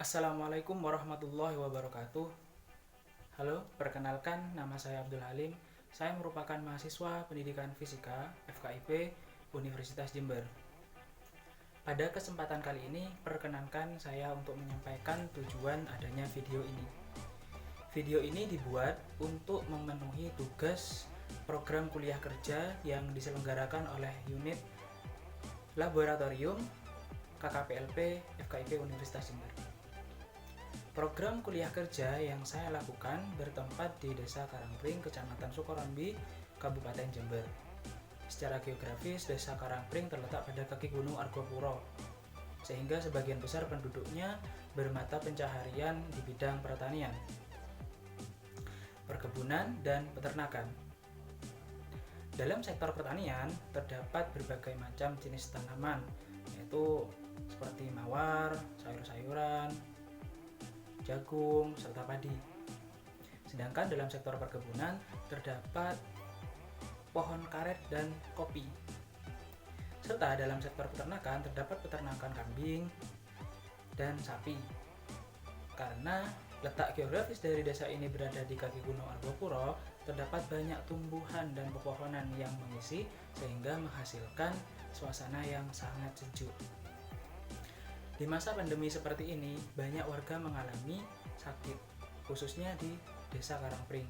Assalamualaikum warahmatullahi wabarakatuh. Halo, perkenalkan nama saya Abdul Halim. Saya merupakan mahasiswa pendidikan fisika FKIP Universitas Jember. Pada kesempatan kali ini, perkenankan saya untuk menyampaikan tujuan adanya video ini. Video ini dibuat untuk memenuhi tugas program kuliah kerja yang diselenggarakan oleh unit Laboratorium KKPLP FKIP Universitas Jember. Program kuliah kerja yang saya lakukan bertempat di Desa Karangpring, Kecamatan Sukorambi, Kabupaten Jember. Secara geografis, Desa Karangpring terletak pada kaki Gunung Argopuro, sehingga sebagian besar penduduknya bermata pencaharian di bidang pertanian, perkebunan, dan peternakan. Dalam sektor pertanian, terdapat berbagai macam jenis tanaman, yaitu seperti mawar, sayur-sayuran, jagung, serta padi. Sedangkan dalam sektor perkebunan terdapat pohon karet dan kopi. Serta dalam sektor peternakan terdapat peternakan kambing dan sapi. Karena letak geografis dari desa ini berada di kaki Gunung Argopuro, terdapat banyak tumbuhan dan pepohonan yang mengisi sehingga menghasilkan suasana yang sangat sejuk. Di masa pandemi seperti ini, banyak warga mengalami sakit, khususnya di Desa Karangpring.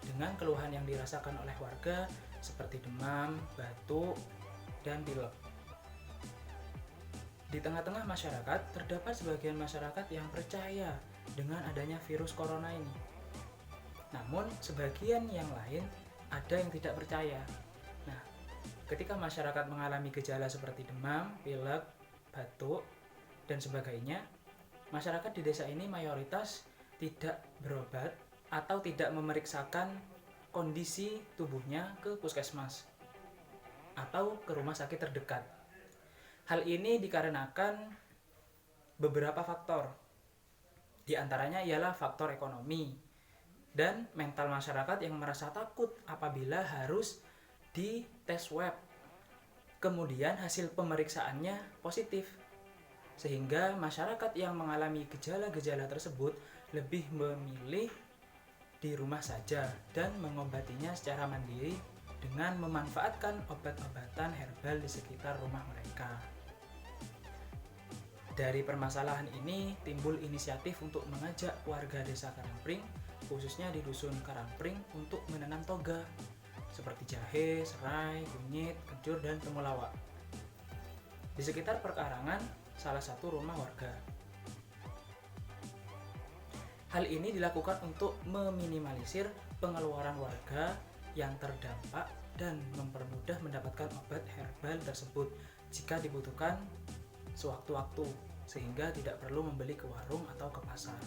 Dengan keluhan yang dirasakan oleh warga seperti demam, batuk, dan pilek. Di tengah-tengah masyarakat, terdapat sebagian masyarakat yang percaya dengan adanya virus corona ini. Namun, sebagian yang lain ada yang tidak percaya. Nah, ketika masyarakat mengalami gejala seperti demam, pilek, batuk, dan sebagainya, masyarakat di desa ini mayoritas tidak berobat atau tidak memeriksakan kondisi tubuhnya ke puskesmas atau ke rumah sakit terdekat. Hal ini dikarenakan beberapa faktor. Di antaranya ialah faktor ekonomi dan mental masyarakat yang merasa takut apabila harus di tes swab. Kemudian hasil pemeriksaannya positif. Sehingga masyarakat yang mengalami gejala-gejala tersebut lebih memilih di rumah saja dan mengobatinya secara mandiri dengan memanfaatkan obat-obatan herbal di sekitar rumah mereka. Dari permasalahan ini timbul inisiatif untuk mengajak warga Desa Karangpring, khususnya di Dusun Karangpring, untuk menanam toga seperti jahe, serai, kunyit, kencur, dan temulawak di sekitar perkarangan salah satu rumah warga. Hal ini dilakukan untuk meminimalisir pengeluaran warga yang terdampak dan mempermudah mendapatkan obat herbal tersebut jika dibutuhkan sewaktu-waktu, sehingga tidak perlu membeli ke warung atau ke pasar.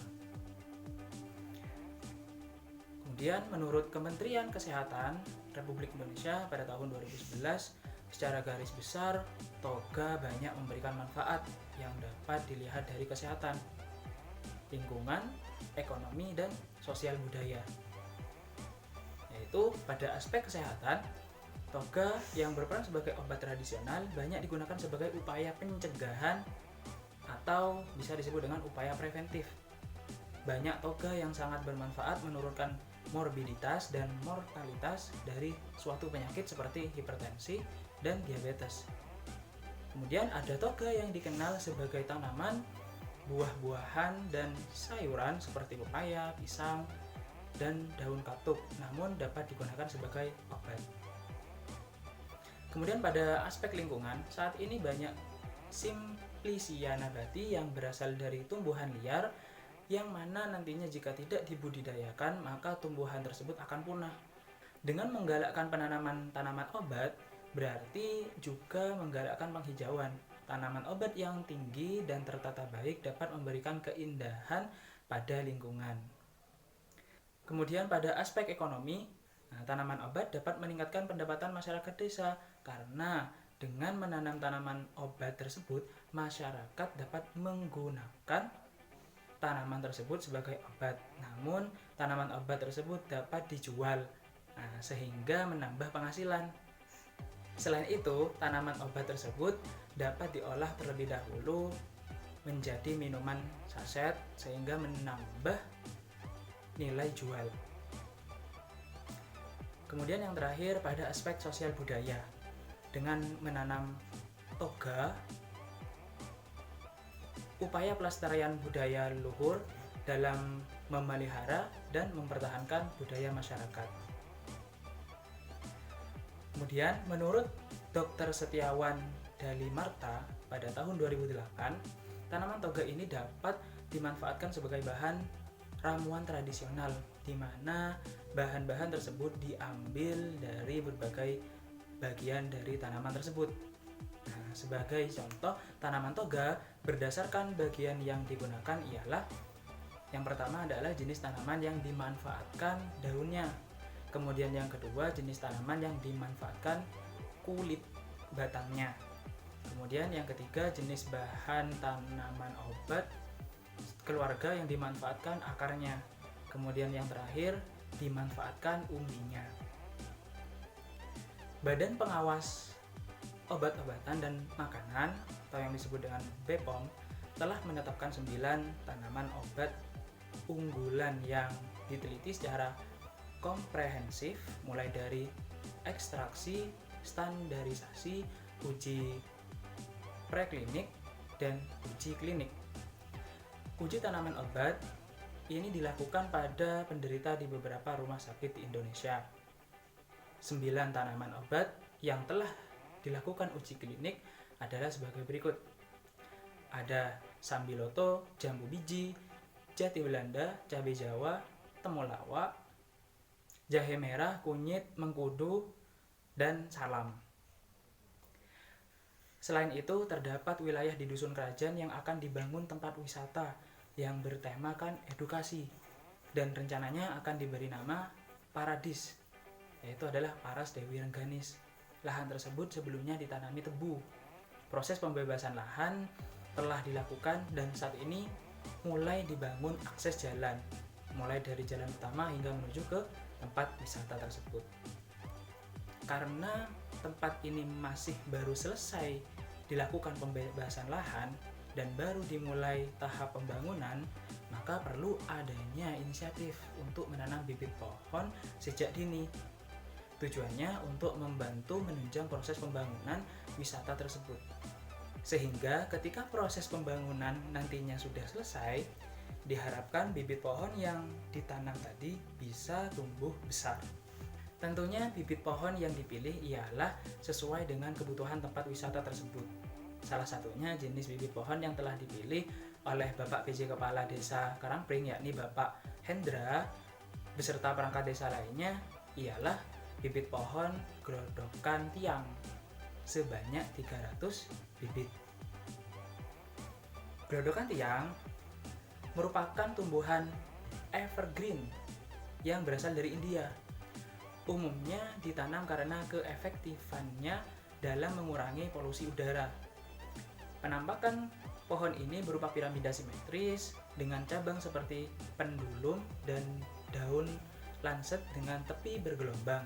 Kemudian menurut Kementerian Kesehatan Republik Indonesia pada tahun 2011, secara garis besar, toga banyak memberikan manfaat yang dapat dilihat dari kesehatan, lingkungan, ekonomi, dan sosial budaya. Yaitu pada aspek kesehatan, toga yang berperan sebagai obat tradisional banyak digunakan sebagai upaya pencegahan atau bisa disebut dengan upaya preventif. Banyak toga yang sangat bermanfaat menurunkan morbiditas dan mortalitas dari suatu penyakit seperti hipertensi dan diabetes. Kemudian ada toga yang dikenal sebagai tanaman, buah-buahan, dan sayuran seperti pepaya, pisang, dan daun katuk, namun dapat digunakan sebagai obat. Kemudian pada aspek lingkungan, saat ini banyak Simplicia nabati yang berasal dari tumbuhan liar yang mana nantinya jika tidak dibudidayakan maka tumbuhan tersebut akan punah. Dengan menggalakkan penanaman tanaman obat, berarti juga menggalakkan penghijauan. Tanaman obat yang tinggi dan tertata baik dapat memberikan keindahan pada lingkungan. Kemudian pada aspek ekonomi, tanaman obat dapat meningkatkan pendapatan masyarakat desa karena dengan menanam tanaman obat tersebut, masyarakat dapat menggunakan tanaman tersebut sebagai obat. Namun, tanaman obat tersebut dapat dijual, sehingga menambah penghasilan. Selain itu, tanaman obat tersebut dapat diolah terlebih dahulu menjadi minuman saset sehingga menambah nilai jual. Kemudian yang terakhir pada aspek sosial budaya, dengan menanam toga, upaya pelestarian budaya luhur dalam memelihara dan mempertahankan budaya masyarakat. Kemudian menurut Dr. Setiawan Dalimarta pada tahun 2008, tanaman toga ini dapat dimanfaatkan sebagai bahan ramuan tradisional, di mana bahan-bahan tersebut diambil dari berbagai bagian dari tanaman tersebut. Nah, sebagai contoh, tanaman toga berdasarkan bagian yang digunakan ialah yang pertama adalah jenis tanaman yang dimanfaatkan daunnya. Kemudian yang kedua, jenis tanaman yang dimanfaatkan kulit batangnya. Kemudian yang ketiga, jenis bahan tanaman obat keluarga yang dimanfaatkan akarnya. Kemudian yang terakhir, dimanfaatkan umbinya. Badan Pengawas Obat-obatan dan Makanan atau yang disebut dengan BPOM telah menetapkan 9 tanaman obat unggulan yang diteliti secara komprehensif, mulai dari ekstraksi, standarisasi, uji preklinik, dan uji klinik. Uji tanaman obat ini dilakukan pada penderita di beberapa rumah sakit di Indonesia. 9 tanaman obat yang telah dilakukan uji klinik adalah sebagai berikut. Ada sambiloto, jambu biji, jati Belanda, cabai Jawa, temulawak, jahe merah, kunyit, mengkudu, dan salam. Selain itu, terdapat wilayah di Dusun Kerajaan yang akan dibangun tempat wisata yang bertemakan edukasi dan rencananya akan diberi nama Paradis, yaitu adalah Paras Dewi Rengganis. Lahan tersebut sebelumnya ditanami tebu. Proses pembebasan lahan telah dilakukan dan saat ini mulai dibangun akses jalan, mulai dari jalan utama hingga menuju ke tempat wisata tersebut. Karena tempat ini masih baru selesai dilakukan pembebasan lahan dan baru dimulai tahap pembangunan, maka perlu adanya inisiatif untuk menanam bibit pohon sejak dini. Tujuannya untuk membantu menunjang proses pembangunan wisata tersebut. Sehingga ketika proses pembangunan nantinya sudah selesai, diharapkan bibit pohon yang ditanam tadi bisa tumbuh besar. Tentunya bibit pohon yang dipilih ialah sesuai dengan kebutuhan tempat wisata tersebut. Salah satunya jenis bibit pohon yang telah dipilih oleh Bapak PJ Kepala Desa Karangpring, yakni Bapak Hendra, beserta perangkat desa lainnya, ialah bibit pohon grodokan tiang sebanyak 300 bibit. Grodokan tiang merupakan tumbuhan evergreen yang berasal dari India. Umumnya ditanam karena keefektifannya dalam mengurangi polusi udara. Penampakan pohon ini berupa piramida simetris dengan cabang seperti pendulum dan daun lancet dengan tepi bergelombang.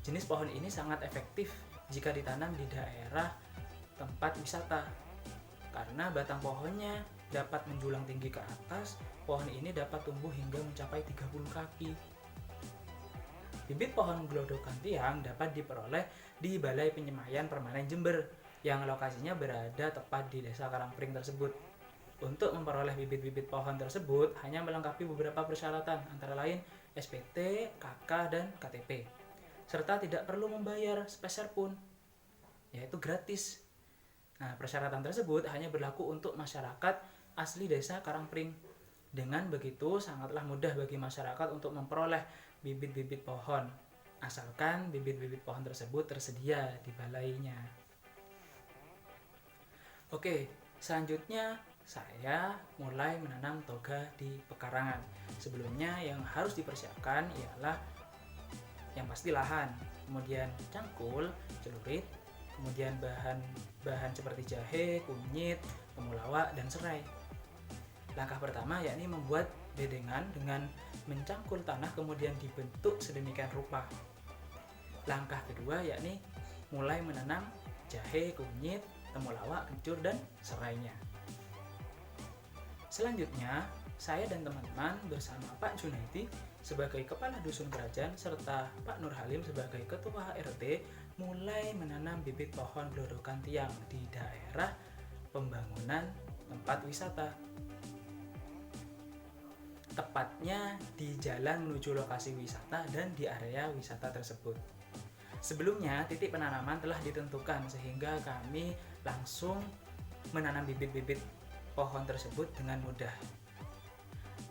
Jenis pohon ini sangat efektif jika ditanam di daerah tempat wisata. Karena batang pohonnya dapat menjulang tinggi ke atas, pohon ini dapat tumbuh hingga mencapai 30 kaki. Bibit pohon grodokan tiang dapat diperoleh di Balai Penyemaian Permanen Jember yang lokasinya berada tepat di Desa Karangpring tersebut. Untuk memperoleh bibit-bibit pohon tersebut hanya melengkapi beberapa persyaratan, antara lain SPT, KK, dan KTP. Serta tidak perlu membayar sepeser pun, yaitu gratis. Nah, persyaratan tersebut hanya berlaku untuk masyarakat asli Desa Karangpring. Dengan begitu, sangatlah mudah bagi masyarakat untuk memperoleh bibit-bibit pohon, asalkan bibit-bibit pohon tersebut tersedia di balainya. Oke, selanjutnya saya mulai menanam toga di pekarangan. Sebelumnya yang harus dipersiapkan ialah yang pasti lahan, kemudian cangkul, celurit, kemudian bahan seperti jahe, kunyit, temulawak, dan serai. Langkah pertama yakni membuat bedengan dengan mencangkul tanah kemudian dibentuk sedemikian rupa. Langkah kedua yakni mulai menanam jahe, kunyit, temulawak, kencur, dan serainya. Selanjutnya, saya dan teman-teman bersama Pak Junaidi sebagai Kepala Dusun Kerajaan serta Pak Nur Halim sebagai Ketua RT mulai menanam bibit pohon gelodokan tiang di daerah pembangunan tempat wisata. Tepatnya di jalan menuju lokasi wisata dan di area wisata tersebut. Sebelumnya, titik penanaman telah ditentukan sehingga kami langsung menanam bibit-bibit pohon tersebut dengan mudah.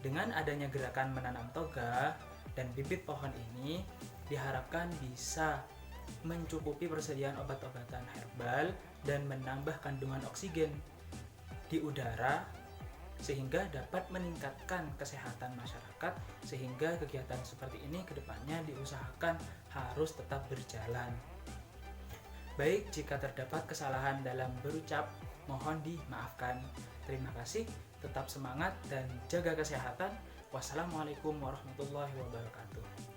Dengan adanya gerakan menanam toga dan bibit pohon ini diharapkan bisa mencukupi persediaan obat-obatan herbal dan menambah kandungan oksigen di udara sehingga dapat meningkatkan kesehatan masyarakat, sehingga kegiatan seperti ini kedepannya diusahakan harus tetap berjalan. Baik, jika terdapat kesalahan dalam berucap, mohon dimaafkan. Terima kasih, tetap semangat dan jaga kesehatan. Wassalamualaikum warahmatullahi wabarakatuh.